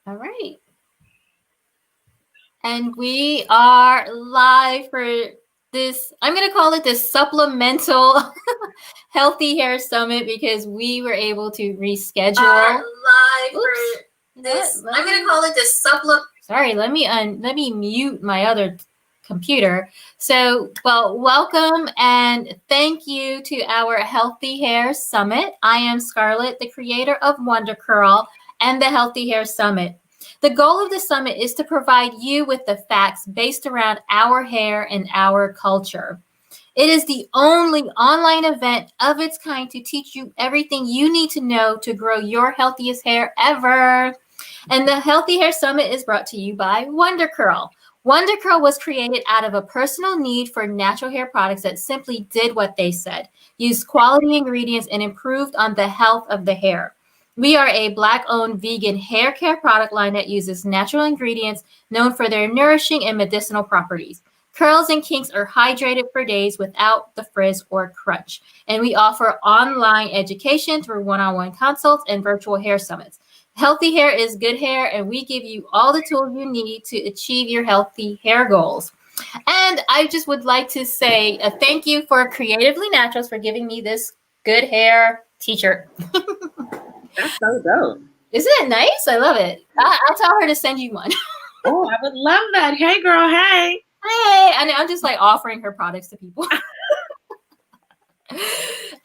All right. And we are live for this, I'm going to call it this supplemental Healthy Hair Summit because we were able to reschedule. Live Oops. for this. I'm going to call it this supplement. Sorry, let me mute my other computer. So, well, welcome and thank you to our Healthy Hair Summit. I am Scarlett, the creator of Wonder Curl and the Healthy Hair Summit. The goal of the summit is to provide you with the facts based around our hair and our culture. It is the only online event of its kind to teach you everything you need to know to grow your healthiest hair ever. And the Healthy Hair Summit is brought to you by Wonder Curl. Wonder Curl was created out of a personal need for natural hair products that simply did what they said, used quality ingredients, and improved on the health of the hair. We are a Black-owned vegan hair care product line that uses natural ingredients known for their nourishing and medicinal properties. Curls and kinks are hydrated for days without the frizz or crunch. And we offer online education through one-on-one consults and virtual hair summits. Healthy hair is good hair, and we give you all the tools you need to achieve your healthy hair goals. And I just would like to say a thank you for Creatively Naturals for giving me this good hair t-shirt. That's so dope. Isn't it nice? I love it. I'll tell her to send you one. Oh, I would love that. Hey, girl. Hey. Hey, and I'm just like offering her products to people.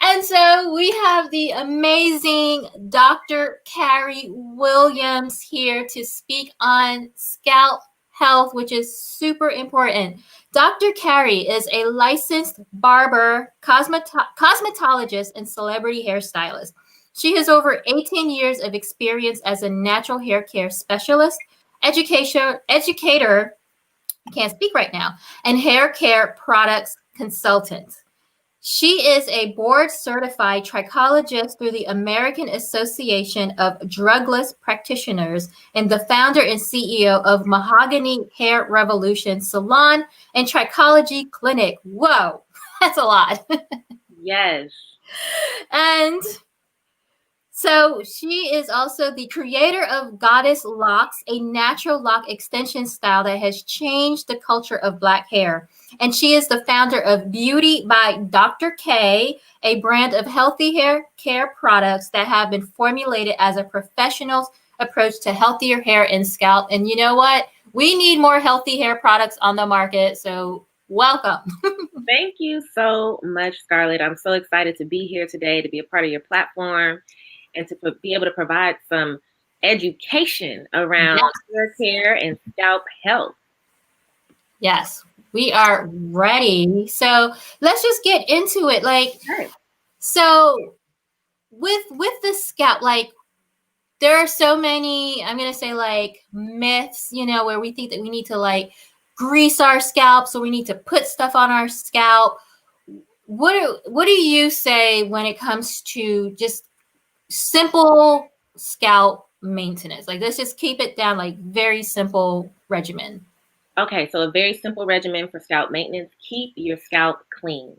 And so we have the amazing Dr. Kari Williams here to speak on scalp health, which is super important. Dr. Kari is a licensed barber, cosmetologist, and celebrity hairstylist. She has over 18 years of experience as a natural hair care specialist, educator, I can't speak right now, and hair care products consultant. She is a board-certified trichologist through the American Association of Drugless Practitioners and the founder and CEO of Mahogany Hair Revolution Salon and Trichology Clinic. Whoa, that's a lot. Yes. And so she is also the creator of Goddess Locks, a natural lock extension style that has changed the culture of Black hair. And she is the founder of Beauty by Dr. K, a brand of healthy hair care products that have been formulated as a professional's approach to healthier hair and scalp. And you know what? We need more healthy hair products on the market. So welcome. Thank you so much, Scarlett. I'm so excited to be here today, to be a part of your platform, and to be able to provide some education around hair care and scalp health. Yes, we are ready. So let's just get into it. So with the scalp, there are so many, I'm gonna say myths, where we think that we need to grease our scalp, so we need to put stuff on our scalp. What do you say when it comes to just simple scalp maintenance? Let's just keep it down, very simple regimen. Okay, so a very simple regimen for scalp maintenance: keep your scalp clean,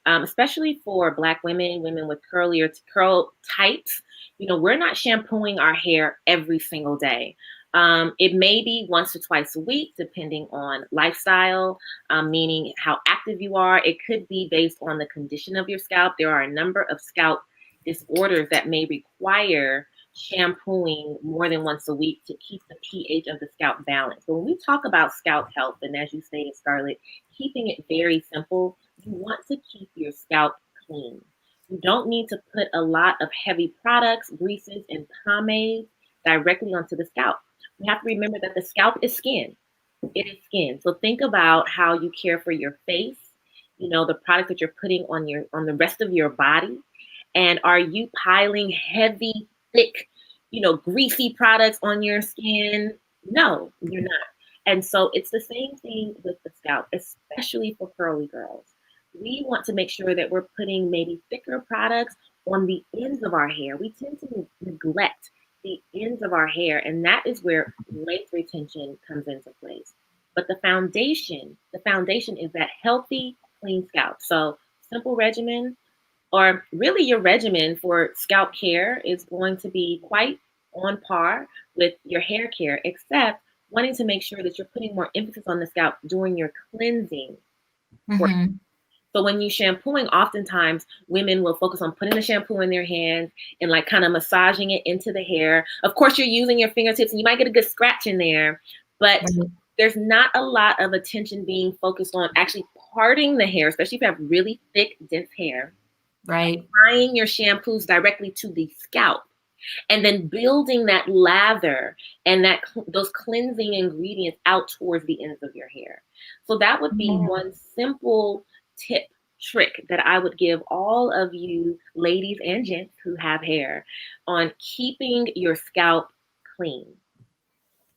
especially for Black women, women with curl types. We're not shampooing our hair every single day. It may be once or twice a week, depending on lifestyle, meaning how active you are. It could be based on the condition of your scalp. There are a number of scalp disorders that may require shampooing more than once a week to keep the pH of the scalp balanced. But when we talk about scalp health, and as you stated, Scarlett, keeping it very simple, you want to keep your scalp clean. You don't need to put a lot of heavy products, greases, and pomades directly onto the scalp. We have to remember that the scalp is skin. It is skin. So think about how you care for your face, the product that you're putting on the rest of your body. And are you piling heavy, thick, greasy products on your skin? No, you're not. And so it's the same thing with the scalp, especially for curly girls. We want to make sure that we're putting maybe thicker products on the ends of our hair. We tend to neglect the ends of our hair, and that is where length retention comes into place. But the foundation is that healthy, clean scalp. So simple regimen, or really your regimen for scalp care, is going to be quite on par with your hair care, except wanting to make sure that you're putting more emphasis on the scalp during your cleansing portion. Mm-hmm. So when you shampooing, oftentimes women will focus on putting the shampoo in their hands and like kind of massaging it into the hair. Of course, you're using your fingertips and you might get a good scratch in there, but Right. there's not a lot of attention being focused on actually parting the hair, especially if you have really thick, dense hair, Right. applying your shampoos directly to the scalp, and then building that lather and those cleansing ingredients out towards the ends of your hair. So that would be one simple tip trick that I would give all of you ladies and gents who have hair on keeping your scalp clean.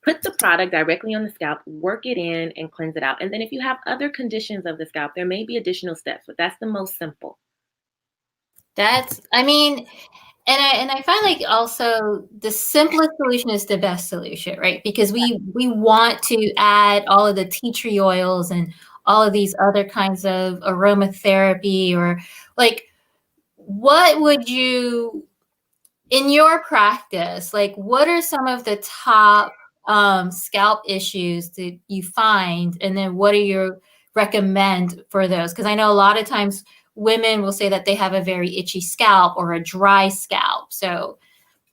Put the product directly on the scalp, work it in, and cleanse it out. And then if you have other conditions of the scalp, there may be additional steps, but that's the most simple. I mean, and I find like also the simplest solution is the best solution, right? Because we want to add all of the tea tree oils and all of these other kinds of aromatherapy, or like, what would you, in your practice, like what are some of the top scalp issues that you find, and then what do you recommend for those? Because I know a lot of times women will say that they have a very itchy scalp or a dry scalp. So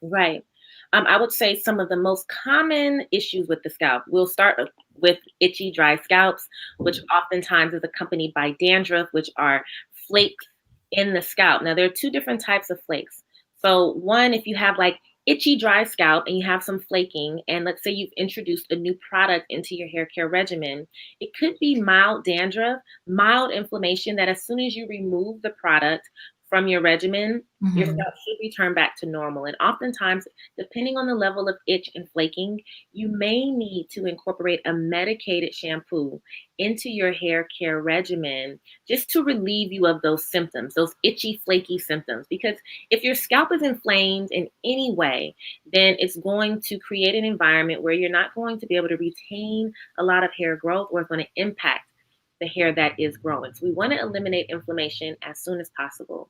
Right. I would say some of the most common issues with the scalp. We'll start with itchy, dry scalps, which oftentimes is accompanied by dandruff, which are flakes in the scalp. Now, there are two different types of flakes. So, one, if you have like itchy, dry scalp and you have some flaking, and let's say you've introduced a new product into your hair care regimen, it could be mild dandruff, mild inflammation that as soon as you remove the product from your regimen, your mhm. scalp should return back to normal. And oftentimes, depending on the level of itch and flaking, you may need to incorporate a medicated shampoo into your hair care regimen just to relieve you of those symptoms, those itchy, flaky symptoms. Because if your scalp is inflamed in any way, then it's going to create an environment where you're not going to be able to retain a lot of hair growth, or it's going to impact the hair that is growing. So we want to eliminate inflammation as soon as possible.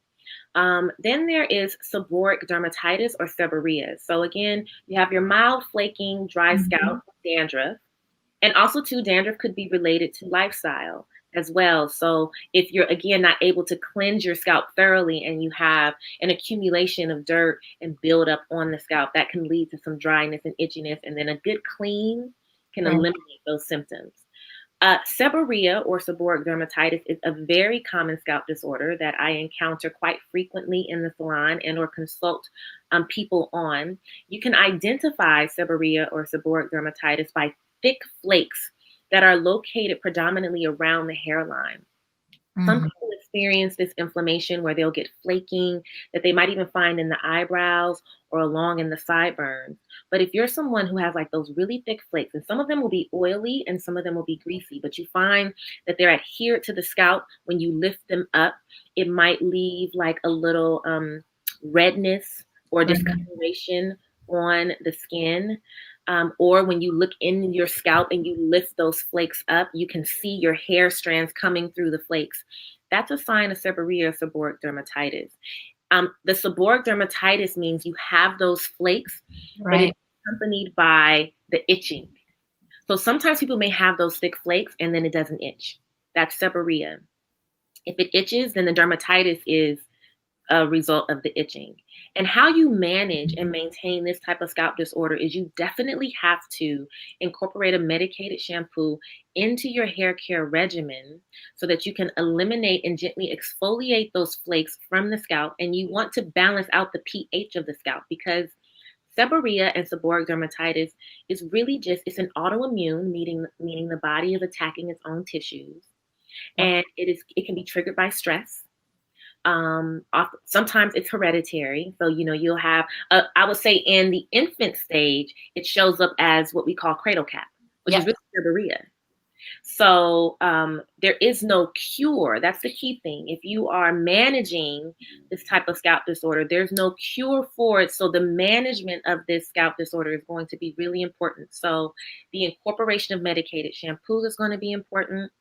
Then there is seborrheic dermatitis or seborrhea. So again, you have your mild flaking, dry scalp, dandruff, and also too, dandruff could be related to lifestyle as well. So if you're again not able to cleanse your scalp thoroughly and you have an accumulation of dirt and build up on the scalp, that can lead to some dryness and itchiness. And then a good clean can Right. eliminate those symptoms. Seborrhea or seborrheic dermatitis is a very common scalp disorder that I encounter quite frequently in the salon and or consult people on. You can identify seborrhea or seborrheic dermatitis by thick flakes that are located predominantly around the hairline. Some Mhm. people experience this inflammation where they'll get flaking that they might even find in the eyebrows or along in the sideburns. But if you're someone who has like those really thick flakes, and some of them will be oily and some of them will be greasy, but you find that they're adhered to the scalp when you lift them up, it might leave like a little redness or Right. discoloration on the skin. Or when you look in your scalp and you lift those flakes up, you can see your hair strands coming through the flakes. That's a sign of seborrhea or seborrheic dermatitis. The seborrheic dermatitis means you have those flakes, but it's Right. accompanied by the itching. So sometimes people may have those thick flakes and then it doesn't itch. That's seborrhea. If it itches, then the dermatitis is a result of the itching. And how you manage and maintain this type of scalp disorder is you definitely have to incorporate a medicated shampoo into your hair care regimen so that you can eliminate and gently exfoliate those flakes from the scalp. And you want to balance out the pH of the scalp, because seborrhea and seborrheic dermatitis is really just, it's an autoimmune, meaning the body is attacking its own tissues. And it can be triggered by stress. Sometimes it's hereditary. So, you'll have, I would say in the infant stage, it shows up as what we call cradle cap, which is Yep. really seborrhea. So there is no cure. That's the key thing. If you are managing this type of scalp disorder, there's no cure for it. So the management of this scalp disorder is going to be really important. So the incorporation of medicated shampoos is going to be important.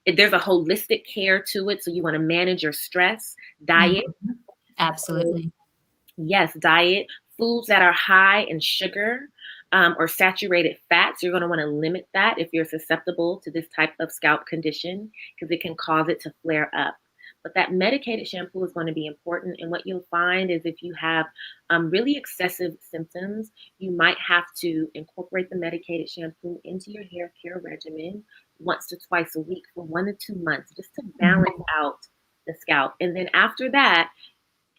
There's a holistic care to it. So you want to manage your stress, diet. Mhm. Absolutely. Yes, diet, Foods that are high in sugar or saturated fats, you're going to want to limit that if you're susceptible to this type of scalp condition because it can cause it to flare up. But that medicated shampoo is going to be important. And what you'll find is if you have really excessive symptoms, you might have to incorporate the medicated shampoo into your hair care regimen once to twice a week for 1 to 2 months just to balance out the scalp. And then after that,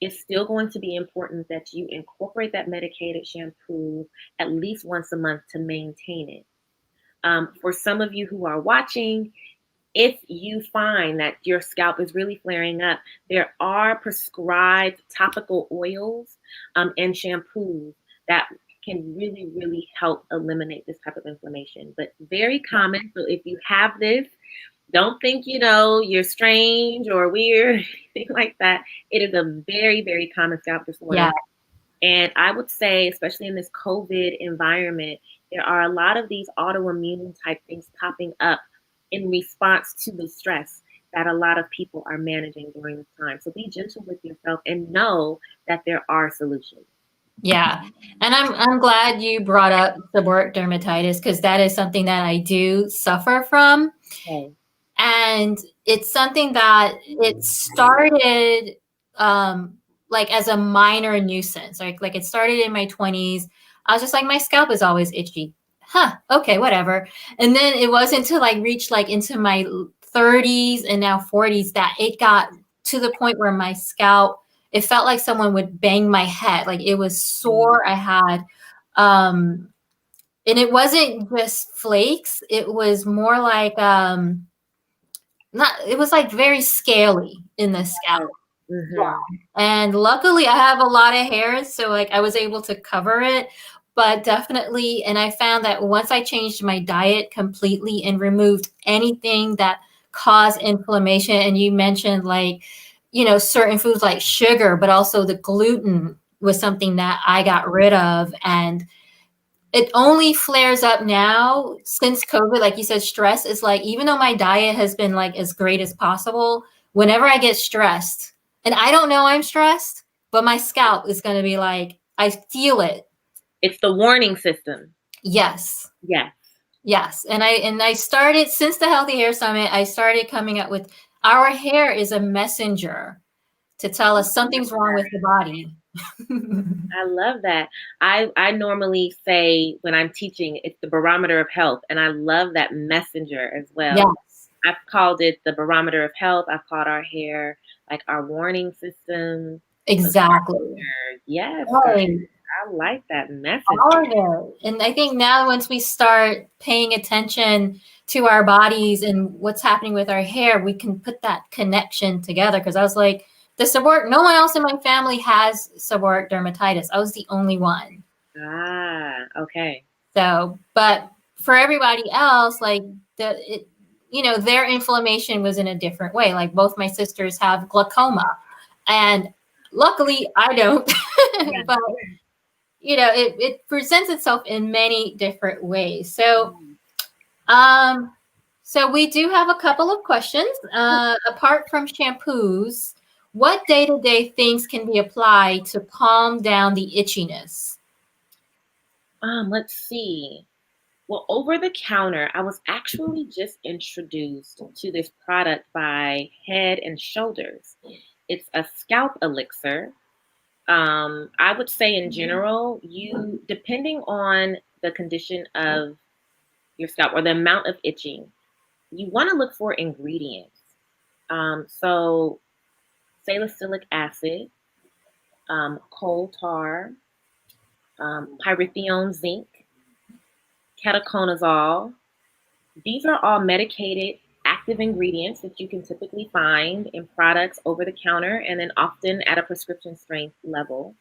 it's still going to be important that you incorporate that medicated shampoo at least once a month to maintain it. For some of you who are watching, if you find that your scalp is really flaring up, there are prescribed topical oils and shampoos that can really, really help eliminate this type of inflammation. But very common. So if you have this, don't think, you're strange or weird, anything like that. It is a very, very common scalp disorder. Yeah. And I would say, especially in this COVID environment, there are a lot of these autoimmune type things popping up in response to the stress that a lot of people are managing during this time. So be gentle with yourself and know that there are solutions. Yeah. And I'm glad you brought up seborrheic dermatitis because that is something that I do suffer from. Okay. And it's something that it started like as a minor nuisance. Like it started in my 20s. I was just like, my scalp is always itchy. Okay, whatever. And then it wasn't until I reached like into my 30s and now 40s that it got to the point where my scalp, it felt like someone would bang my head. Like it was sore. I had and it wasn't just flakes. It was more like it was like very scaly in the scalp. Mm-hmm. Yeah. And luckily I have a lot of hair, so like I was able to cover it. But definitely, and I found that once I changed my diet completely and removed anything that caused inflammation, and you mentioned like, certain foods like sugar, but also the gluten was something that I got rid of. And it only flares up now since COVID. Like you said, stress is like, even though my diet has been like as great as possible, whenever I get stressed, and I don't know I'm stressed, but my scalp is going to be like, I feel it. It's the warning system. Yes. Yes. Yes. And I started, since the Healthy Hair Summit, I started coming up with, our hair is a messenger to tell us something's wrong with the body. I love that. I normally say when I'm teaching, it's the barometer of health. And I love that messenger as well. Yes. I've called it the barometer of health. I've called our hair like our warning system. Exactly. Yes. Right. I like that message. All of it. And I think now once we start paying attention to our bodies and what's happening with our hair, we can put that connection together. Because I was like, no one else in my family has seborrheic dermatitis. I was the only one. Okay. So, but for everybody else, like their inflammation was in a different way. Like both my sisters have glaucoma, and luckily I don't. But it presents itself in many different ways. So, so we do have a couple of questions. Apart from shampoos, what day-to-day things can be applied to calm down the itchiness? Let's see. Well, over the counter, I was actually just introduced to this product by Head and Shoulders. It's a scalp elixir. I would say in general, depending on the condition of your scalp or the amount of itching, you want to look for ingredients. So salicylic acid, coal tar, pyrithione zinc, ketoconazole. These are all medicated active ingredients that you can typically find in products over the counter and then often at a prescription strength level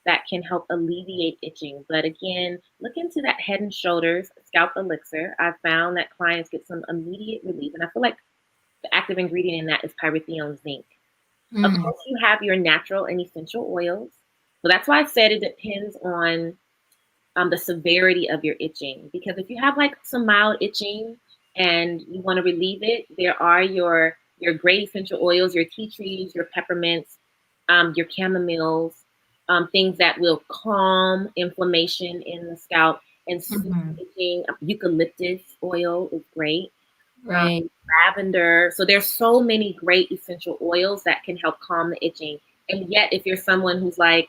that can help alleviate itching. But again, look into that Head and Shoulders scalp elixir. I've found that clients get some immediate relief. And I feel like the active ingredient in that is pyrithione zinc. Of course, you have your natural and essential oils. So that's why I said it depends on the severity of your itching. Because if you have like some mild itching and you want to relieve it, there are your great essential oils, your tea trees, your peppermints, your chamomiles, things that will calm inflammation in the scalp and soothe Mm-hmm. itching. Eucalyptus oil is great. Right. Lavender. So there's so many great essential oils that can help calm the itching. And yet, if you're someone who's like,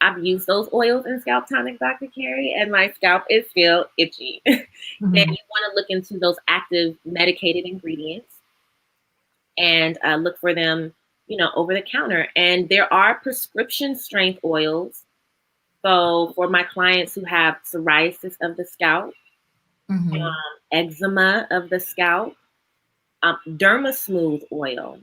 I've used those oils in scalp tonic, Dr. Kari, and my scalp is still itchy, then Mm-hmm. you want to look into those active medicated ingredients and look for them, over the counter. And there are prescription strength oils. So for my clients who have psoriasis of the scalp, Mm-hmm. eczema of the scalp, Derma Smooth oil.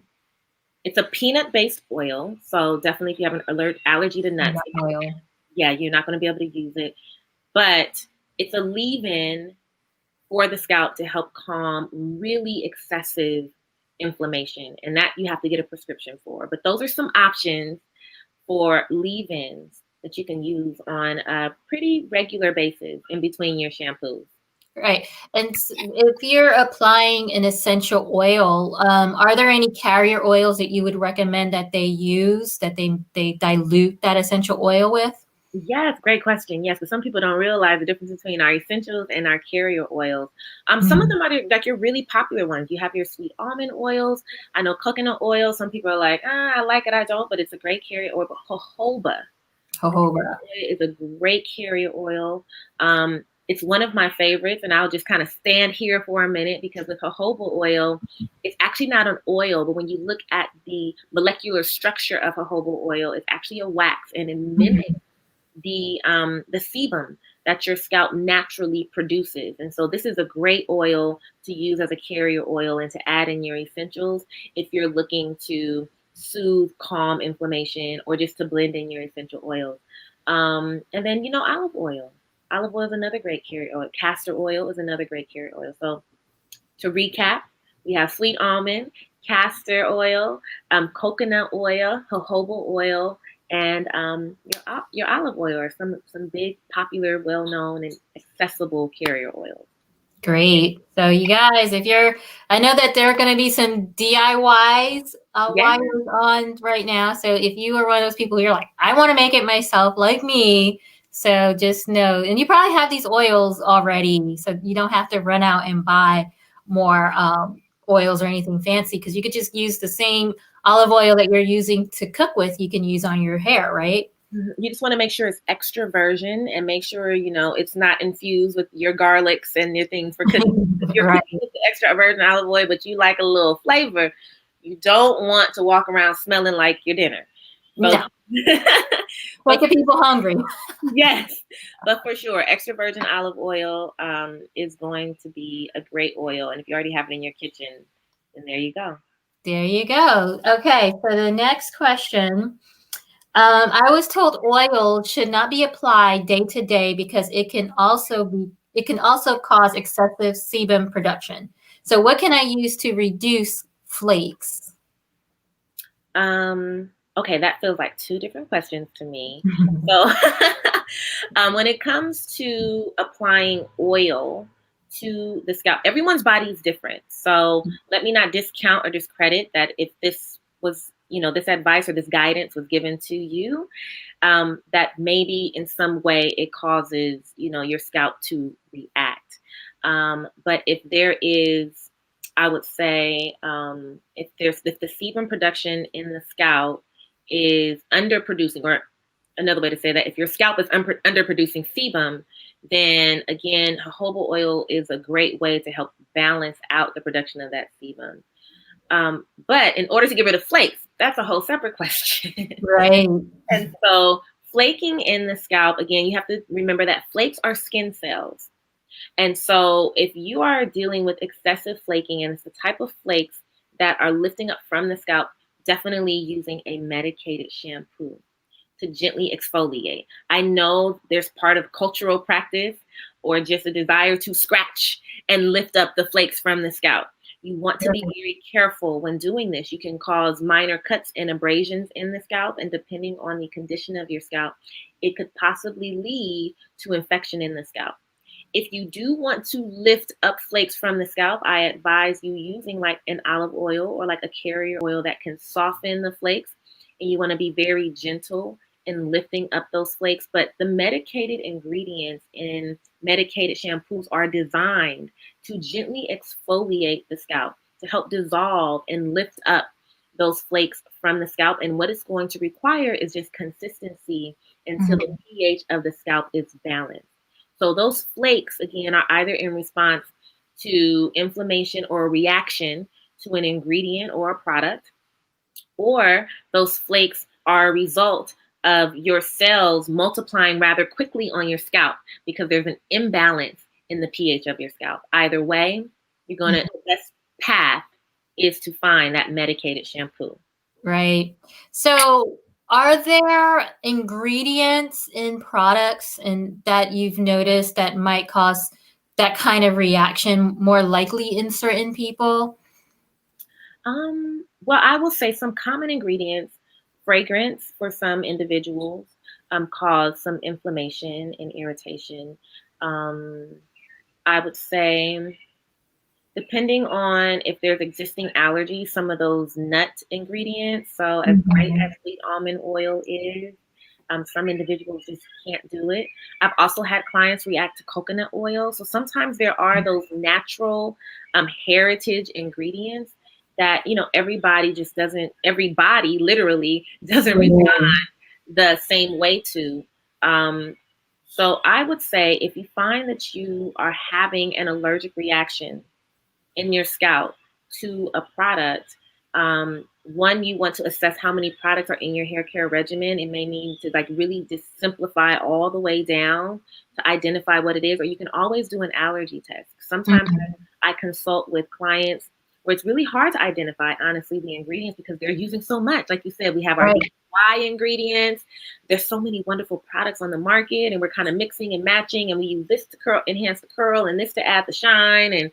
It's a peanut-based oil, so definitely if you have an allergy to nuts, Oil. yeah, you're not going to be able to use it. But it's a leave-in for the scalp to help calm really excessive inflammation, and that you have to get a prescription for. But those are some options for leave-ins that you can use on a pretty regular basis in between your shampoos. Right. And if you're applying an essential oil, are there any carrier oils that you would recommend that they use, that they dilute that essential oil with? Yes, great question. Yes, but some people don't realize the difference between our essentials and our carrier oils. Some of Mhm. them are like your really popular ones. You have your sweet almond oils. I know coconut oil. Some people are like, I like it, I don't, but it's a great carrier oil. But jojoba Jojoba. is a great carrier oil. It's one of my favorites, and I'll just kind of stand here for a minute because with jojoba oil, it's actually not an oil, but when you look at the molecular structure of jojoba oil, it's actually a wax, and it mimics the sebum that your scalp naturally produces. And so this is a great oil to use as a carrier oil and to add in your essentials if you're looking to soothe, calm inflammation, or just to blend in your essential oils. And then, olive oil. Olive oil is another great carrier oil. Castor oil is another great carrier oil. So to recap, we have sweet almond, castor oil, coconut oil, jojoba oil, and your olive oil are some big, popular, well-known, and accessible carrier oils. Great. So you guys, I know that there are going to be some DIYs Yeah. on right now. So if you are one of those people who are like, I want to make it myself, like me, so just know, and you probably have these oils already, so you don't have to run out and buy more oils or anything fancy, because you could just use the same olive oil that you're using to cook with. You can use on your hair, right? You just want to make sure it's extra virgin and make sure, it's not infused with your garlics and your things for cooking. If you're Right. cooking with the extra virgin olive oil, but you like a little flavor, you don't want to walk around smelling like your dinner. So, No. Make the people hungry. Yes, but for sure, extra virgin olive oil is going to be a great oil. And if you already have it in your kitchen, then there you go. There you go. Okay, so the next question. I was told oil should not be applied day to day because it can also cause excessive sebum production. So what can I use to reduce flakes? Okay, that feels like two different questions to me. So when it comes to applying oil to the scalp, everyone's body is different. So let me not discount or discredit that if this was, this advice or this guidance was given to you, that maybe in some way it causes, your scalp to react. But if there is, I would say, if the sebum production in the scalp is underproducing, or another way to say that, if your scalp is underproducing sebum, then again, jojoba oil is a great way to help balance out the production of that sebum. But in order to get rid of flakes, that's a whole separate question. Right. And so flaking in the scalp, again, you have to remember that flakes are skin cells. And so if you are dealing with excessive flaking, and it's the type of flakes that are lifting up from the scalp, definitely using a medicated shampoo to gently exfoliate. I know there's part of cultural practice or just a desire to scratch and lift up the flakes from the scalp. You want to be very careful when doing this. You can cause minor cuts and abrasions in the scalp, and depending on the condition of your scalp, it could possibly lead to infection in the scalp. If you do want to lift up flakes from the scalp, I advise you using like an olive oil or like a carrier oil that can soften the flakes. And you want to be very gentle in lifting up those flakes, but the medicated ingredients in medicated shampoos are designed to gently exfoliate the scalp, to help dissolve and lift up those flakes from the scalp. And what it's going to require is just consistency until the pH of the scalp is balanced. So those flakes, again, are either in response to inflammation or a reaction to an ingredient or a product, or those flakes are a result of your cells multiplying rather quickly on your scalp because there's an imbalance in the pH of your scalp. Either way, you're going to, the best path is to find that medicated shampoo. Right. So are there ingredients in products and that you've noticed that might cause that kind of reaction more likely in certain people? Well, I will say some common ingredients, fragrance for some individuals, cause some inflammation and irritation. I would say, depending on if there's existing allergies, some of those nut ingredients, so as great as sweet almond oil is, some individuals just can't do it. I've also had clients react to coconut oil. So sometimes there are those natural heritage ingredients that, everybody literally doesn't respond the same way to. So I would say if you find that you are having an allergic reaction in your scalp to a product, one, you want to assess how many products are in your hair care regimen. It may need to really just simplify all the way down to identify what it is, or you can always do an allergy test. Sometimes I consult with clients where it's really hard to identify, honestly, the ingredients because they're using so much. Like you said, we have our DIY ingredients. There's so many wonderful products on the market, and we're kind of mixing and matching, and we use this to enhance the curl and this to add the shine and,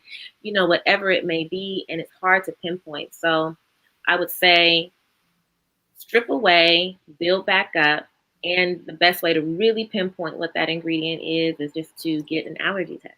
whatever it may be, and it's hard to pinpoint. So I would say strip away, build back up, and the best way to really pinpoint what that ingredient is just to get an allergy test.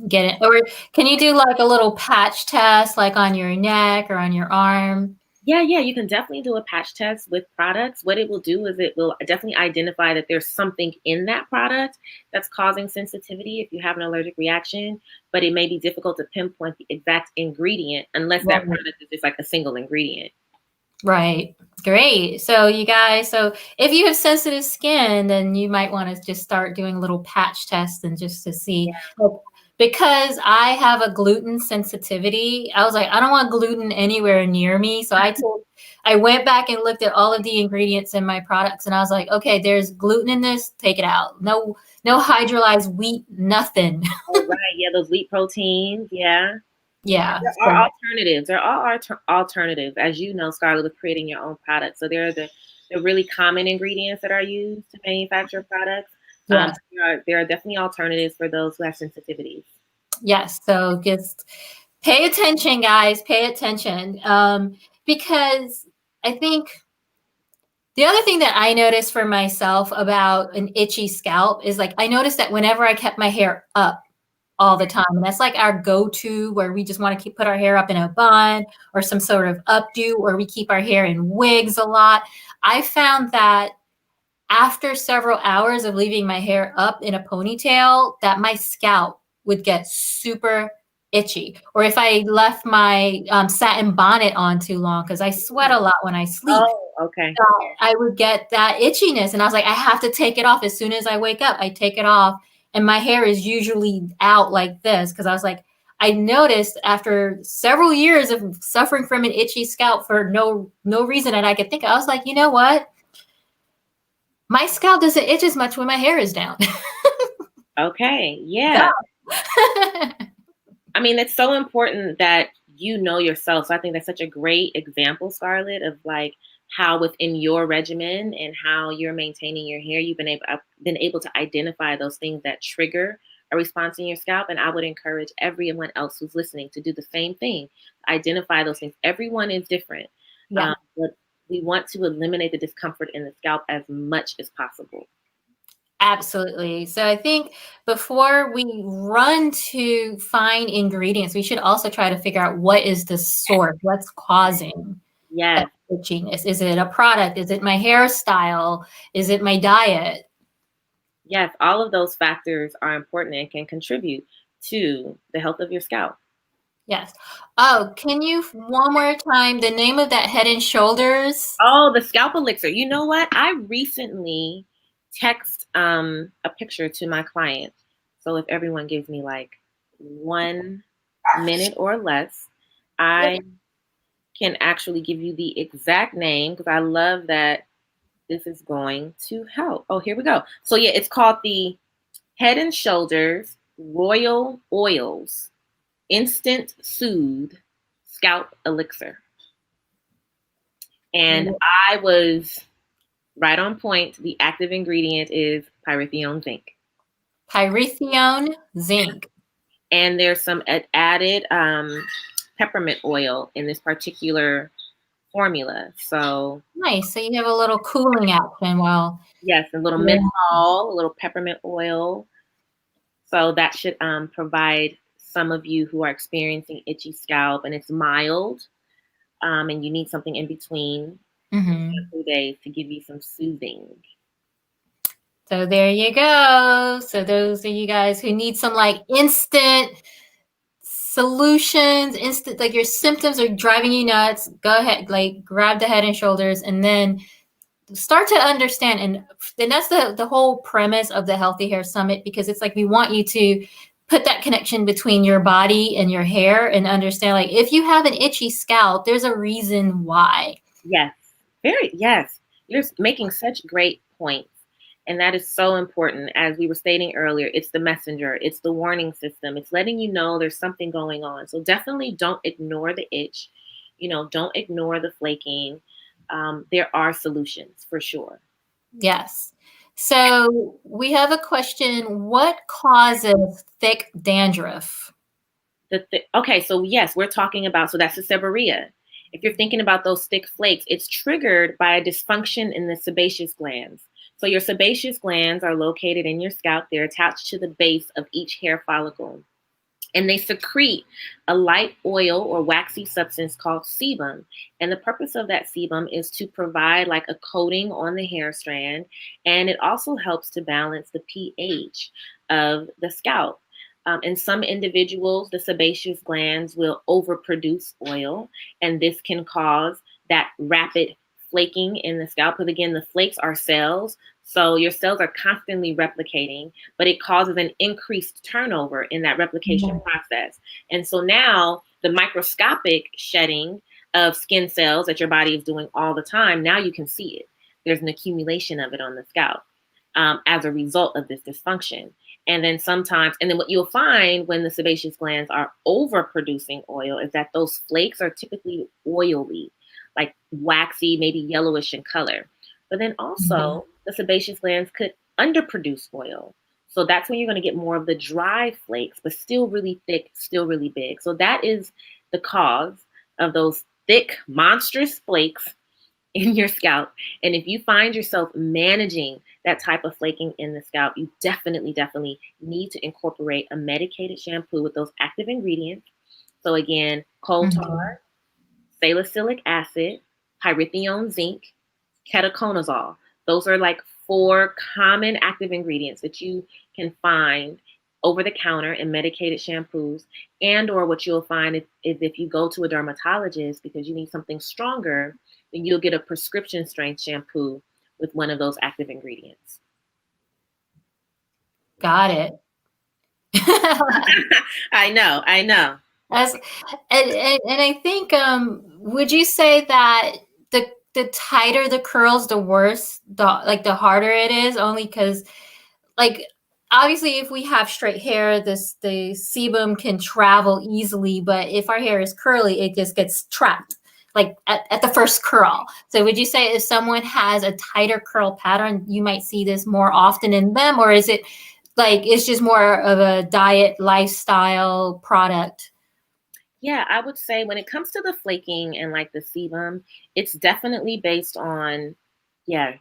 Get it? Or can you do like a little patch test, like on your neck or on your arm? Yeah, you can definitely do a patch test with products. What it will do is it will definitely identify that there's something in that product that's causing sensitivity if you have an allergic reaction, but it may be difficult to pinpoint the exact ingredient unless that product is just like a single ingredient. Right. Great. So you guys, if you have sensitive skin, then you might want to just start doing little patch tests and just to see. Because I have a gluten sensitivity, I was like, I don't want gluten anywhere near me. So I went back and looked at all of the ingredients in my products, and I was like, okay, there's gluten in this, take it out. No hydrolyzed wheat, nothing. Oh, right. Yeah, those wheat proteins. Yeah. Yeah. There are alternatives. There are alternatives, as you know, Scarlett, with creating your own products. So there are the really common ingredients that are used to manufacture products. Yes. There are definitely alternatives for those who have sensitivities. Yes. So just pay attention, guys. Pay attention. Because I think the other thing that I noticed for myself about an itchy scalp is I noticed that whenever I kept my hair up all the time, and that's like our go-to where we just want to put our hair up in a bun or some sort of updo, or we keep our hair in wigs a lot. I found that after several hours of leaving my hair up in a ponytail, that my scalp would get super itchy. Or if I left my satin bonnet on too long, because I sweat a lot when I sleep. Oh, okay. So I would get that itchiness, and I was like, I have to take it off as soon as I wake up. I take it off, and my hair is usually out like this because I was like, I noticed after several years of suffering from an itchy scalp for no reason that I could think of, I was like, you know what? My scalp doesn't itch as much when my hair is down. Okay. Yeah. I mean, it's so important that you know yourself. So I think that's such a great example, Scarlett, of how within your regimen and how you're maintaining your hair, I've been able to identify those things that trigger a response in your scalp. And I would encourage everyone else who's listening to do the same thing. Identify those things. Everyone is different. Yeah. But we want to eliminate the discomfort in the scalp as much as possible. Absolutely. So I think before we run to find ingredients, we should also try to figure out what is the source, what's causing Yes. itchiness? Is it a product? Is it my hairstyle? Is it my diet? Yes, all of those factors are important and can contribute to the health of your scalp. Yes. Oh, can you one more time the name of that Head and Shoulders? Oh, the scalp elixir. You know what? I recently text a picture to my client. So if everyone gives me like 1 minute or less, I can actually give you the exact name because I love that this is going to help. Oh, here we go. So yeah, it's called the Head and Shoulders Royal Oils Instant Soothe Scalp Elixir. And I was right on point. The active ingredient is pyrithione zinc. Pyrithione zinc. And there's some added peppermint oil in this particular formula. So Nice. So you have a little cooling action while. yes, a little menthol, a little peppermint oil. So that should provide some of you who are experiencing itchy scalp and it's mild and you need something in between 2 days to give you some soothing. So there you go. So those are you guys who need some like instant solutions, instant, like your symptoms are driving you nuts. Go ahead, like grab the Head and Shoulders and then start to understand. And that's the whole premise of the Healthy Hair Summit, because it's like we want you to put that connection between your body and your hair and understand, like, if you have an itchy scalp, there's a reason why. Yes, yes. You're making such great points. And that is so important. As we were stating earlier, it's the messenger, it's the warning system. It's letting you know there's something going on. So definitely don't ignore the itch. Don't ignore the flaking. There are solutions for sure. Yes. So we have a question. What causes thick dandruff? Okay, so yes, we're talking about, so that's the seborrhea. If you're thinking about those thick flakes, it's triggered by a dysfunction in the sebaceous glands. So your sebaceous glands are located in your scalp. They're attached to the base of each hair follicle. And they secrete a light oil or waxy substance called sebum. And the purpose of that sebum is to provide like a coating on the hair strand. And it also helps to balance the pH of the scalp. In some individuals, the sebaceous glands will overproduce oil, and this can cause that rapid flaking in the scalp. Because again, the flakes are cells, so your cells are constantly replicating, but it causes an increased turnover in that replication process. And so now the microscopic shedding of skin cells that your body is doing all the time, now you can see it. There's an accumulation of it on the scalp as a result of this dysfunction. And then what you'll find when the sebaceous glands are overproducing oil is that those flakes are typically oily, like waxy, maybe yellowish in color. But then also the sebaceous glands could underproduce oil. So that's when you're going to get more of the dry flakes, but still really thick, still really big. So that is the cause of those thick, monstrous flakes in your scalp. And if you find yourself managing that type of flaking in the scalp, you definitely need to incorporate a medicated shampoo with those active ingredients. So again, coal tar, salicylic acid, pyrithione zinc, ketoconazole. Those are like 4 common active ingredients that you can find over the counter in medicated shampoos. And or what you'll find is if you go to a dermatologist because you need something stronger, then you'll get a prescription strength shampoo with one of those active ingredients. Got it. I know. And I think, would you say that the tighter the curls, the worse, the harder it is? Only because, like, obviously, if we have straight hair, the sebum can travel easily. But if our hair is curly, it just gets trapped, like at the first curl. So would you say if someone has a tighter curl pattern, you might see this more often in them, or is it like it's just more of a diet lifestyle product? Yeah, I would say when it comes to the flaking and like the sebum, it's definitely based on,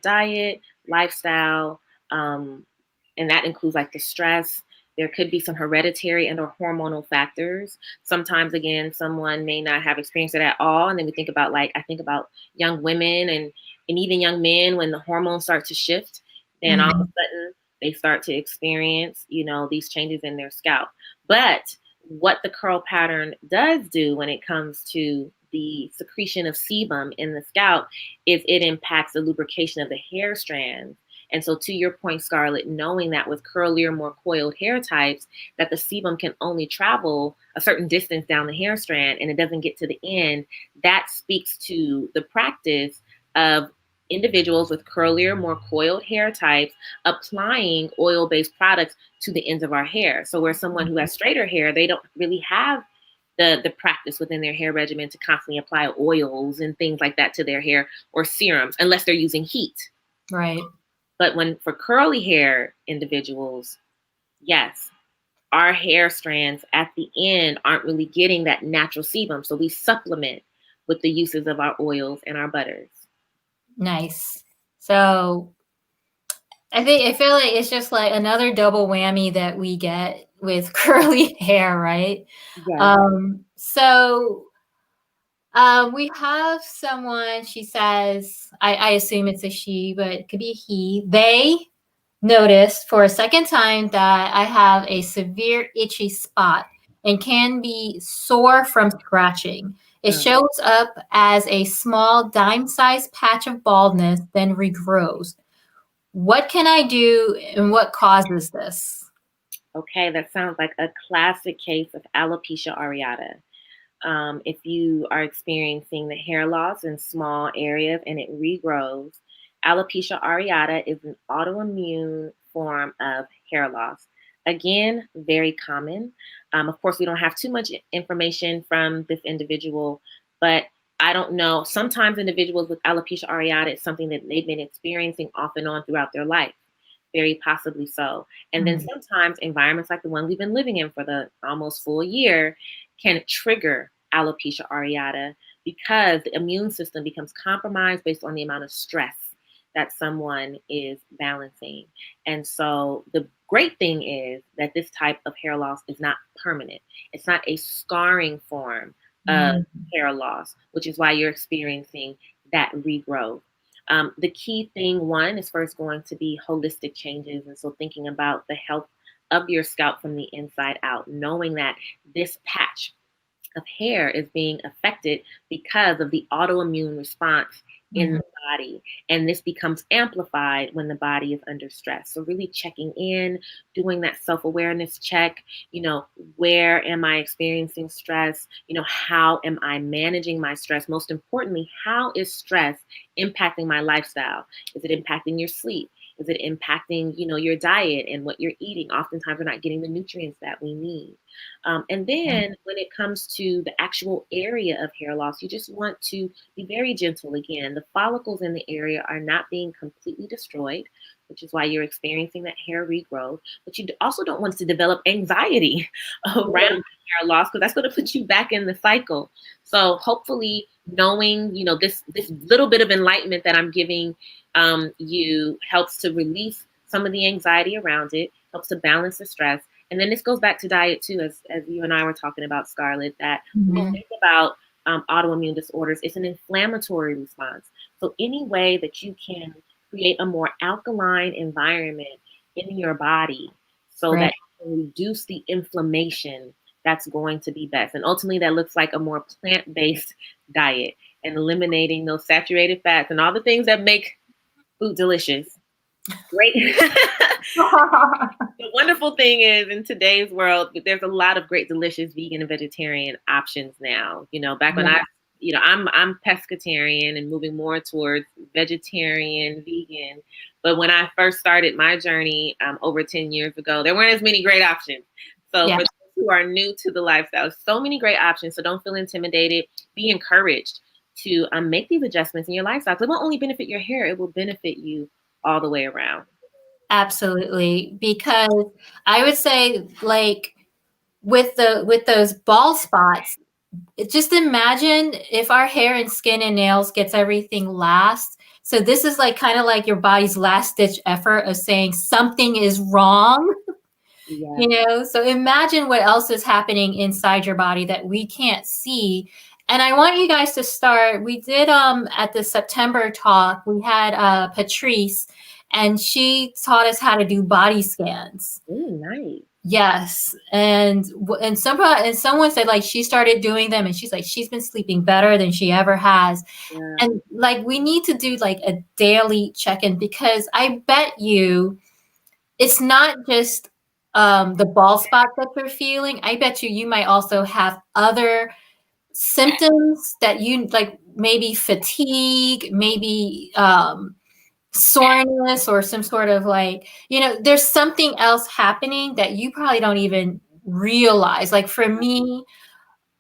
diet, lifestyle, and that includes like the stress. There could be some hereditary and or hormonal factors. Sometimes, again, someone may not have experienced it at all. And then we think about, like, I think about young women and even young men, when the hormones start to shift, then all of a sudden they start to experience, these changes in their scalp. But what the curl pattern does do when it comes to the secretion of sebum in the scalp is it impacts the lubrication of the hair strands. And so, to your point, Scarlett, knowing that with curlier, more coiled hair types, that the sebum can only travel a certain distance down the hair strand and it doesn't get to the end, that speaks to the practice of individuals with curlier, more coiled hair types applying oil-based products to the ends of our hair. So where someone who has straighter hair, they don't really have the practice within their hair regimen to constantly apply oils and things like that to their hair, or serums, unless they're using heat. Right. But for curly hair individuals, yes, our hair strands at the end aren't really getting that natural sebum. So we supplement with the uses of our oils and our butters. Nice. So I feel like it's just like another double whammy that we get with curly hair, right? Yes. We have someone, she says, I assume it's a she, but it could be a he. They noticed for a second time that I have a severe itchy spot and can be sore from scratching. It shows up as a small dime-sized patch of baldness, then regrows. What can I do and what causes this? Okay, that sounds like a classic case of alopecia areata. If you are experiencing the hair loss in small areas and it regrows, alopecia areata is an autoimmune form of hair loss. Again, very common. Of course, we don't have too much information from this individual, but I don't know. Sometimes individuals with alopecia areata, it's something that they've been experiencing off and on throughout their life. Very possibly so. And then sometimes environments like the one we've been living in for the almost full year can trigger alopecia areata because the immune system becomes compromised based on the amount of stress that someone is balancing. And so the great thing is that this type of hair loss is not permanent. It's not a scarring form of hair loss, which is why you're experiencing that regrowth. The key thing, one, is first going to be holistic changes. And so thinking about the health of your scalp from the inside out, knowing that this patch of hair is being affected because of the autoimmune response in the body. And this becomes amplified when the body is under stress. So really checking in, doing that self-awareness check, where am I experiencing stress? How am I managing my stress? Most importantly, how is stress impacting my lifestyle? Is it impacting your sleep? Is it impacting, your diet and what you're eating? Oftentimes we're not getting the nutrients that we need. And then when it comes to the actual area of hair loss, you just want to be very gentle. Again, the follicles in the area are not being completely destroyed, which is why you're experiencing that hair regrowth. But you also don't want to develop anxiety around hair loss, because that's going to put you back in the cycle. So hopefully knowing, this little bit of enlightenment that I'm giving you helps to release some of the anxiety around it, helps to balance the stress. And then this goes back to diet too, as you and I were talking about, Scarlett, that when we think about autoimmune disorders, it's an inflammatory response. So any way that you can create a more alkaline environment in your body so that you can reduce the inflammation, that's going to be best. And ultimately that looks like a more plant-based diet and eliminating those saturated fats and all the things that make food delicious. Great. The wonderful thing is, in today's world, there's a lot of great, delicious vegan and vegetarian options now. Back when I'm pescatarian and moving more towards vegetarian, vegan. But when I first started my journey over 10 years ago, there weren't as many great options. So for those who are new to the lifestyle, so many great options. So don't feel intimidated. Be encouraged to make these adjustments in your lifestyle. It won't only benefit your hair, it will benefit you all the way around. Absolutely. Because I would say, like, with those bald spots, just imagine if our hair and skin and nails gets everything last. So this is like kind of like your body's last ditch effort of saying something is wrong. Yeah. You know, so imagine what else is happening inside your body that we can't see. And I want you guys to start. We did at the September talk, we had Patrice, and she taught us how to do body scans. Ooh, nice. Yes, and someone said like she started doing them, and she's like she's been sleeping better than she ever has. Yeah. And like we need to do like a daily check-in, because I bet you it's not just the bald spot that you're feeling. I bet you might also have other symptoms that you like, maybe fatigue, maybe soreness, or some sort of like, you know, there's something else happening that you probably don't even realize. Like for me,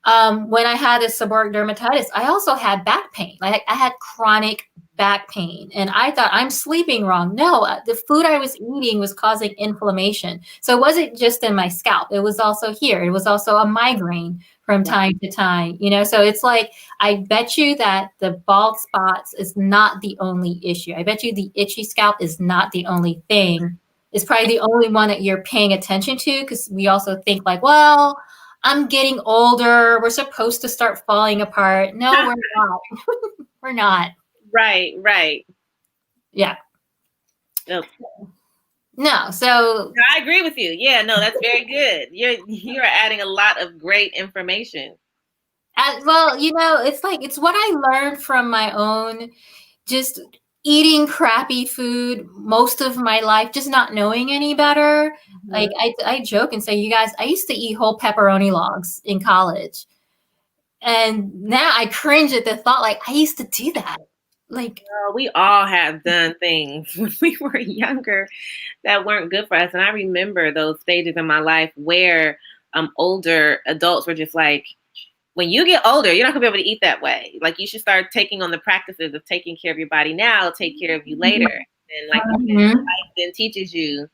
when I had this seborrheic dermatitis, I also had back pain. Like I had chronic back pain, and I thought I'm sleeping wrong. No, the food I was eating was causing inflammation. So it wasn't just in my scalp; it was also here. It was also a migraine from time to time. You know, so it's like I bet you that the bald spots is not the only issue. I bet you the itchy scalp is not the only thing. It's probably the only one that you're paying attention to, because we also think like, well, I'm getting older. We're supposed to start falling apart. No, we're not. We're not. Right, right. Yeah. No, No. So, I agree with you. Yeah, no, that's very good. You're adding a lot of great information. well, you know, it's like it's what I learned from my own just eating crappy food most of my life, just not knowing any better. Like Mhm. I joke and say, you guys, I used to eat whole pepperoni logs in college. And now I cringe at the thought, like I used to do that. Like, We all have done things when we were younger that weren't good for us. And I remember those stages in my life where older adults were just like, when you get older, you're not gonna be able to eat that way. Like you should start taking on the practices of taking care of your body now, it'll take care of you later. And like you said, mhm. life then teaches you,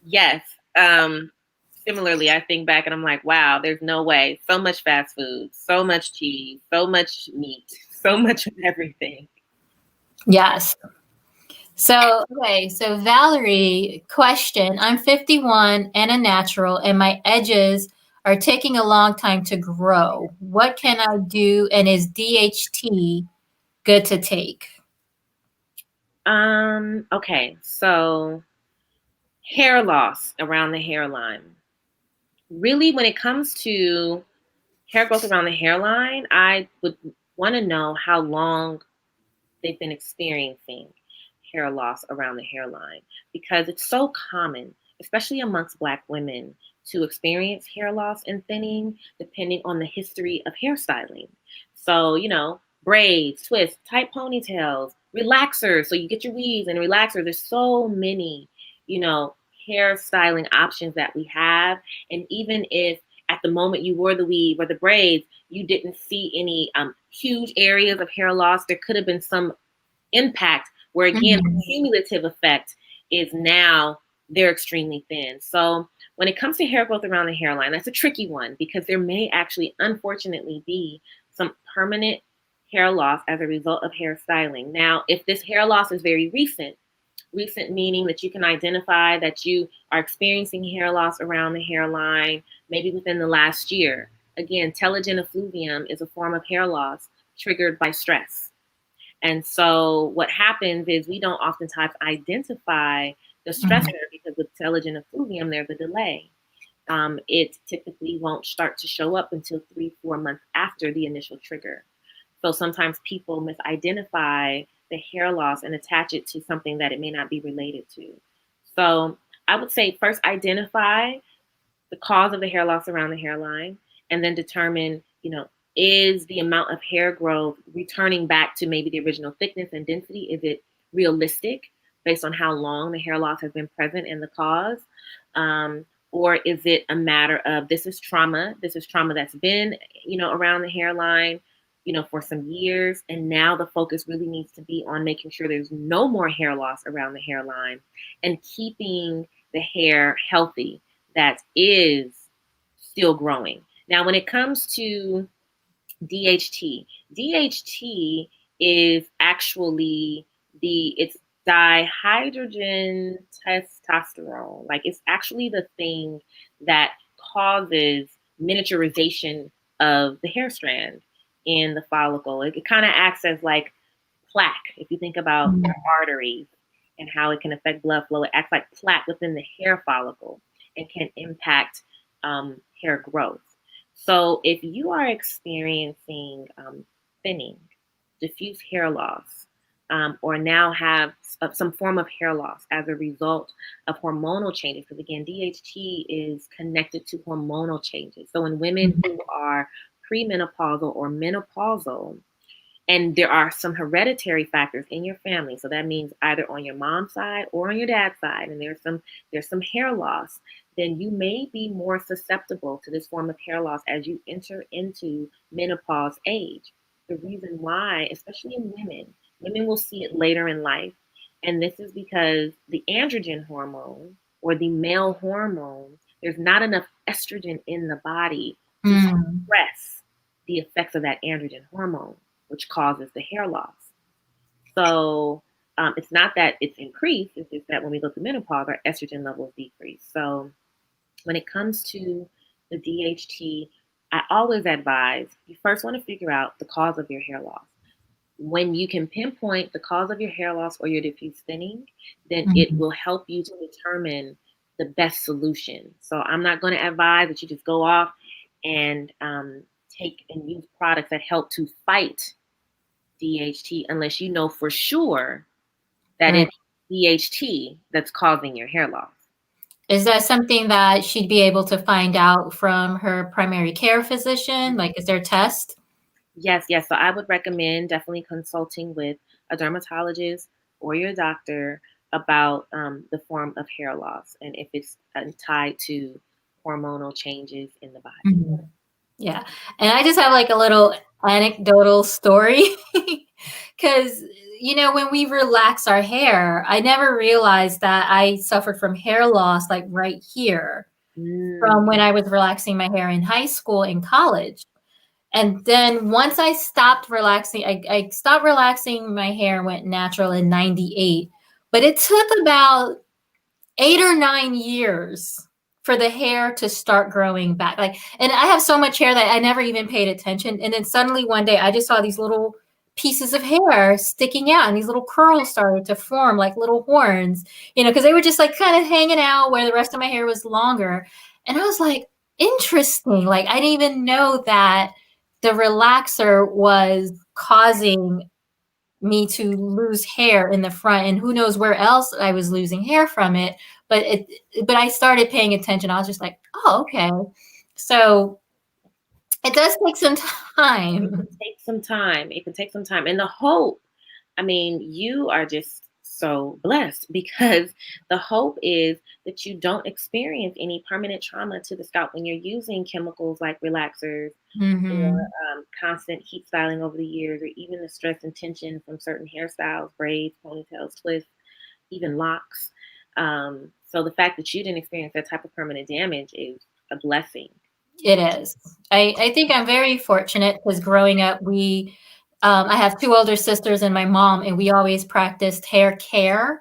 yes. Similarly, I think back and I'm like, wow, there's no way. So much fast food, so much cheese, so much meat, so much of everything. Yes. So, okay. So, Valerie, question. I'm 51 and a natural, and my edges are taking a long time to grow. What can I do? And is DHT good to take? Okay, so hair loss around the hairline. Really, when it comes to hair growth around the hairline, I would want to know how long they've been experiencing hair loss around the hairline, because it's so common, especially amongst Black women, to experience hair loss and thinning depending on the history of hairstyling. So, braids, twists, tight ponytails, relaxers. So you get your weaves and relaxers. There's so many, you know, hairstyling options that we have. And even if at the moment you wore the weave or the braids, you didn't see any huge areas of hair loss, there could have been some impact where, again, the Mhm. cumulative effect is now they're extremely thin. So when it comes to hair growth around the hairline, that's a tricky one, because there may actually, unfortunately, be some permanent hair loss as a result of hairstyling. Now, if this hair loss is very recent meaning that you can identify that you are experiencing hair loss around the hairline, maybe within the last year. Again, telogen effluvium is a form of hair loss triggered by stress. And so what happens is we don't oftentimes identify the stressor, because with telogen effluvium, there's a delay. It typically won't start to show up until 3-4 months after the initial trigger. So sometimes people misidentify the hair loss and attach it to something that it may not be related to. So I would say first identify the cause of the hair loss around the hairline, and then determine, is the amount of hair growth returning back to maybe the original thickness and density? Is it realistic based on how long the hair loss has been present and the cause? Or is it a matter of this is trauma that's been, around the hairline, for some years, and now the focus really needs to be on making sure there's no more hair loss around the hairline and keeping the hair healthy that is still growing. Now, when it comes to DHT is actually it's dihydrogen testosterone. Like it's actually the thing that causes miniaturization of the hair strand in the follicle. It kind of acts as like plaque. If you think about your arteries and how it can affect blood flow, it acts like plaque within the hair follicle and can impact hair growth. So if you are experiencing thinning, diffuse hair loss, or now have some form of hair loss as a result of hormonal changes, because again, DHT is connected to hormonal changes. So in women who are premenopausal or menopausal, and there are some hereditary factors in your family. So that means either on your mom's side or on your dad's side, and there's some hair loss, then you may be more susceptible to this form of hair loss as you enter into menopause age. The reason why, especially in women will see it later in life. And this is because the androgen hormone or the male hormone, there's not enough estrogen in the body to suppress the effects of that androgen hormone, which causes the hair loss. So it's not that it's increased, it's just that when we go through menopause, our estrogen levels decrease. So when it comes to the DHT, I always advise you first want to figure out the cause of your hair loss. When you can pinpoint the cause of your hair loss or your diffuse thinning, then it will help you to determine the best solution. So I'm not going to advise that you just go off and take and use products that help to fight DHT unless you know for sure that it's DHT that's causing your hair loss. Is that something that she'd be able to find out from her primary care physician? Like, is there a test? Yes. So I would recommend definitely consulting with a dermatologist or your doctor about the form of hair loss and if it's tied to hormonal changes in the body. Yeah. And I just have like a little anecdotal story because, when we relax our hair, I never realized that I suffered from hair loss like right here from when I was relaxing my hair in high school and college. And then once I stopped relaxing, I stopped relaxing my hair and went natural in 98. But it took about 8 or 9 years for the hair to start growing back. And I have so much hair that I never even paid attention. And then suddenly one day I just saw these little pieces of hair sticking out and these little curls started to form like little horns, because they were just like kind of hanging out where the rest of my hair was longer. And I was like, interesting. Like I didn't even know that the relaxer was causing me to lose hair in the front, and who knows where else I was losing hair from it. But I started paying attention. I was just like, oh, okay. So it does take some time. It can take some time. It can take some time. And the hope, you are just so blessed because the hope is that you don't experience any permanent trauma to the scalp when you're using chemicals like relaxers or constant heat styling over the years, or even the stress and tension from certain hairstyles, braids, ponytails, twists, even locks. So the fact that you didn't experience that type of permanent damage is a blessing. It is. I think I'm very fortunate because growing up, I have 2 older sisters and my mom, and we always practiced hair care.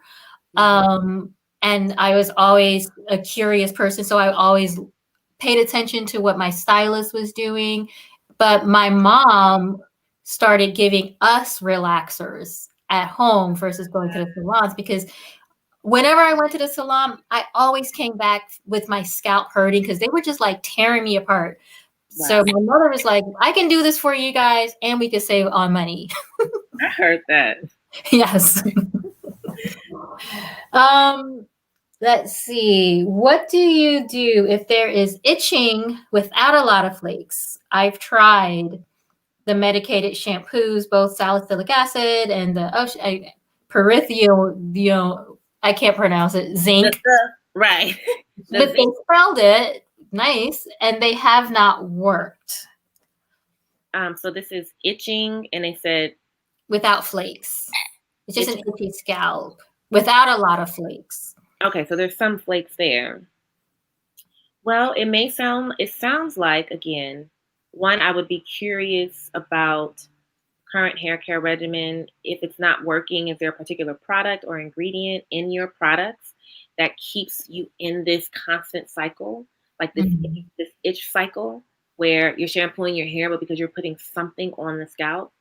And I was always a curious person, so I always paid attention to what my stylist was doing. But my mom started giving us relaxers at home versus going to the salons, because whenever I went to the salon, I always came back with my scalp hurting because they were just like tearing me apart. Wow. So my mother was like, I can do this for you guys and we could save on money. I heard that. Yes. Let's see. What do you do if there is itching without a lot of flakes? I've tried the medicated shampoos, both salicylic acid and the perithial, I can't pronounce it, zinc. Right. But they spelled it nice and they have not worked. So this is itching and they said without flakes. It's just an itchy scalp without a lot of flakes. Okay, so there's some flakes there. Well, it sounds like, again, one, I would be curious about current hair care regimen. If it's not working, is there a particular product or ingredient in your products that keeps you in this constant cycle, like this this itch cycle where you're shampooing your hair, but because you're putting something on the scalp,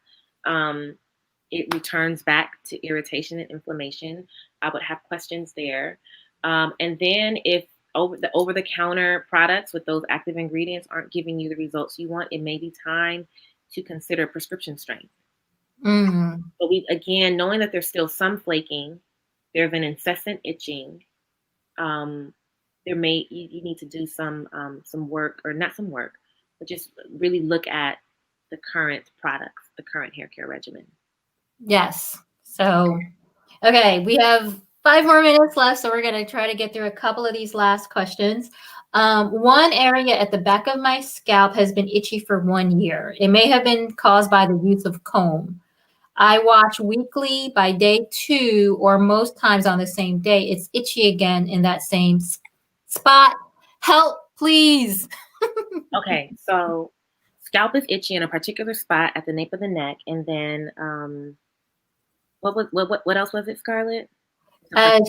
it returns back to irritation and inflammation. I would have questions there. And then if over-the-counter products with those active ingredients aren't giving you the results you want, it may be time to consider prescription strength. But again, knowing that there's still some flaking, there's an incessant itching. You need to do some work, or not some work, but just really look at the current products, the current hair care regimen. Yes. So, okay, we have 5 more minutes left, so we're going to try to get through a couple of these last questions. One area at the back of my scalp has been itchy for 1 year. It may have been caused by the use of comb. I wash weekly. By day 2, or most times on the same day, it's itchy again in that same spot. Help, please. Okay, so scalp is itchy in a particular spot at the nape of the neck, and then what else was it, Scarlett? They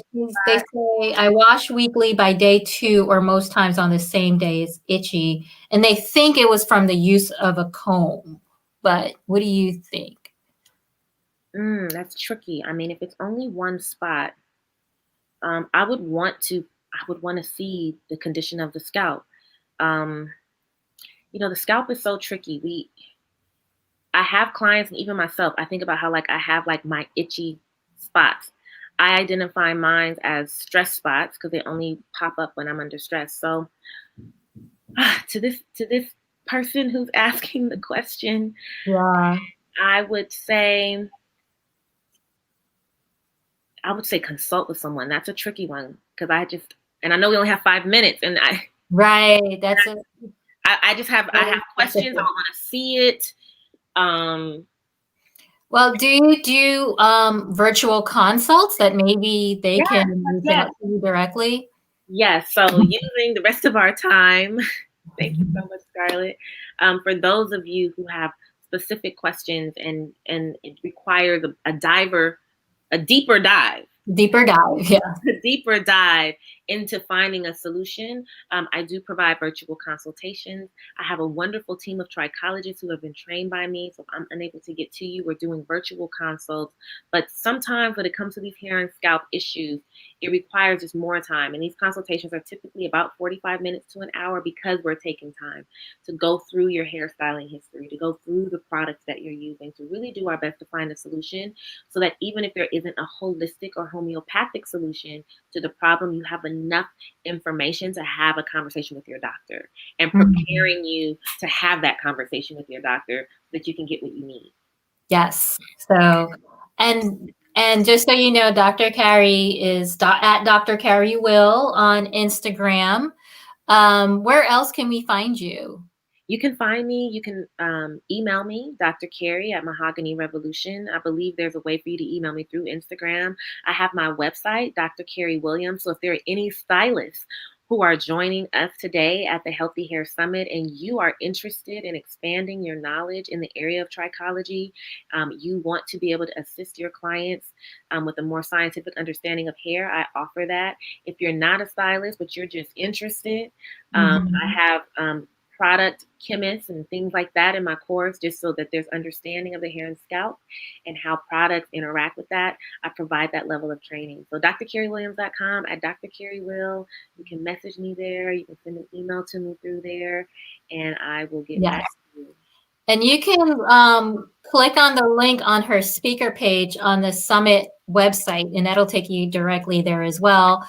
say I wash weekly. By day 2, or most times on the same day, it's itchy, and they think it was from the use of a comb. But what do you think? That's tricky. I mean, if it's only one spot, I would want to see the condition of the scalp. The scalp is so tricky. I have clients, and even myself, I think about how I have my itchy spots. I identify mine as stress spots because they only pop up when I'm under stress. So to this person who's asking the question, yeah, I would say consult with someone. That's a tricky one because and I know we only have 5 minutes, and right. I have questions. I want to see it. Well, do you do virtual consults that maybe they can reach out to you directly? Yes. So using the rest of our time, thank you so much, Scarlett. For those of you who have specific questions and it requires a deeper dive. Yeah. A deeper dive into finding a solution. I do provide virtual consultations. I have a wonderful team of trichologists who have been trained by me. So if I'm unable to get to you, we're doing virtual consults. But sometimes when it comes to these hair and scalp issues, it requires just more time. And these consultations are typically about 45 minutes to an hour because we're taking time to go through your hairstyling history, to go through the products that you're using, to really do our best to find a solution so that even if there isn't a holistic or homeopathic solution to the problem, you have enough information to have a conversation with your doctor and preparing you to have that conversation with your doctor so that you can get what you need. Yes. So, and just so you know, Dr. Kari is at Dr. Kari Will on Instagram. Where else can we find you? You can find me. You can email me, Dr. Kari at Mahogany Revolution. I believe there's a way for you to email me through Instagram. I have my website, Dr. Kari Williams. So if there are any stylists who are joining us today at the Healthy Hair Summit and you are interested in expanding your knowledge in the area of trichology, you want to be able to assist your clients with a more scientific understanding of hair, I offer that. If you're not a stylist, but you're just interested, I have product chemists and things like that in my course, just so that there's understanding of the hair and scalp and how products interact with that. I provide that level of training. So drkariwilliams.com, at Dr. Kari Will. You can message me there. You can send an email to me through there, and I will get back to you. And you can click on the link on her speaker page on the Summit website, and that'll take you directly there as well.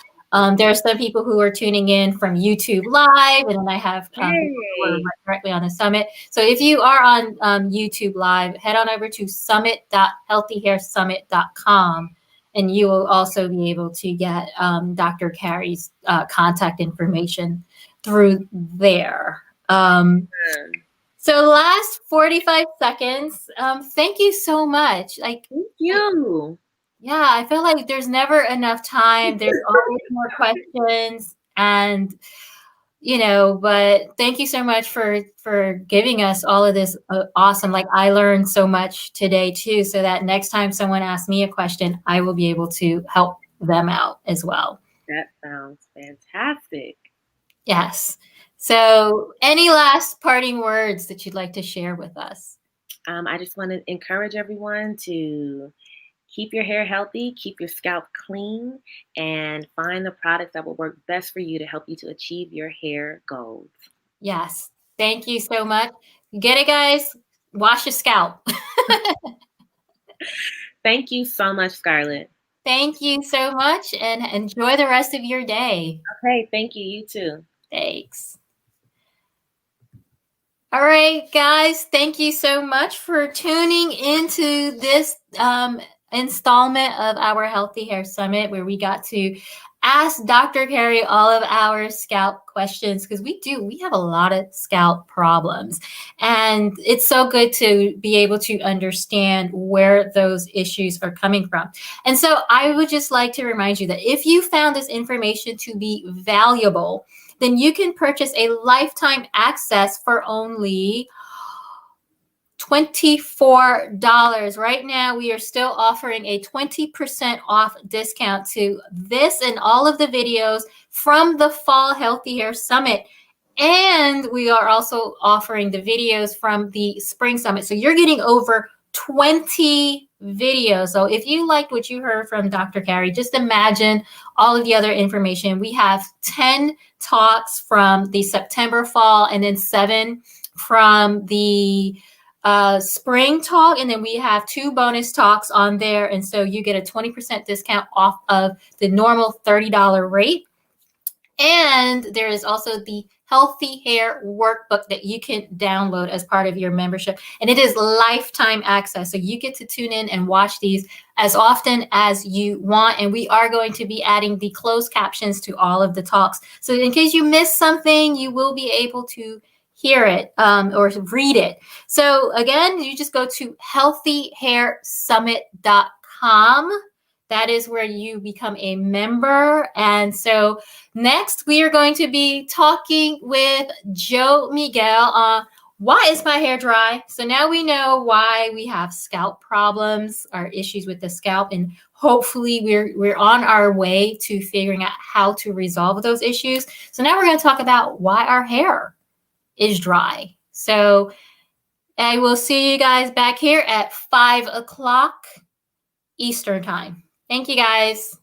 There are some people who are tuning in from YouTube Live, and then I have people who are directly on the Summit. So if you are on YouTube Live, head on over to summit.healthyhairsummit.com, and you will also be able to get Dr. Kari's contact information through there. So last 45 seconds, thank you so much. Thank you. I feel like there's never enough time. There's always more questions. And, but thank you so much for giving us all of this awesome. Like, I learned so much today too, so that next time someone asks me a question, I will be able to help them out as well. That sounds fantastic. Yes. So, any last parting words that you'd like to share with us? I just want to encourage everyone to keep your hair healthy, keep your scalp clean, and find the products that will work best for you to help you to achieve your hair goals. Yes. Thank you so much. Get it, guys? Wash your scalp. Thank you so much, Scarlett. Thank you so much, and enjoy the rest of your day. Okay, thank you. You too. Thanks. All right, guys, thank you so much for tuning into this installment of our Healthy Hair Summit, where we got to ask Dr. Kari all of our scalp questions, because we have a lot of scalp problems, and it's so good to be able to understand where those issues are coming from. And so I would just like to remind you that if you found this information to be valuable, then you can purchase a lifetime access for only $24. Right now, we are still offering a 20% off discount to this and all of the videos from the Fall Healthy Hair Summit. And we are also offering the videos from the Spring Summit. So you're getting over 20 videos. So if you liked what you heard from Dr. Kari, just imagine all of the other information. We have 10 talks from the September fall, and then 7 from the spring talk, and then we have 2 bonus talks on there, and so you get a 20% discount off of the normal $30 rate. And there is also the Healthy Hair Workbook that you can download as part of your membership. And it is lifetime access. So you get to tune in and watch these as often as you want. And we are going to be adding the closed captions to all of the talks. So in case you missed something, you will be able to hear it or read it. So again, you just go to healthyhairsummit.com. That is where you become a member. And so next, we are going to be talking with Joe Miguel on why is my hair dry? So now we know why we have scalp problems, our issues with the scalp, and hopefully we're on our way to figuring out how to resolve those issues. So now we're going to talk about why our hair is dry. So I will see you guys back here at 5 o'clock Eastern time. Thank you, guys.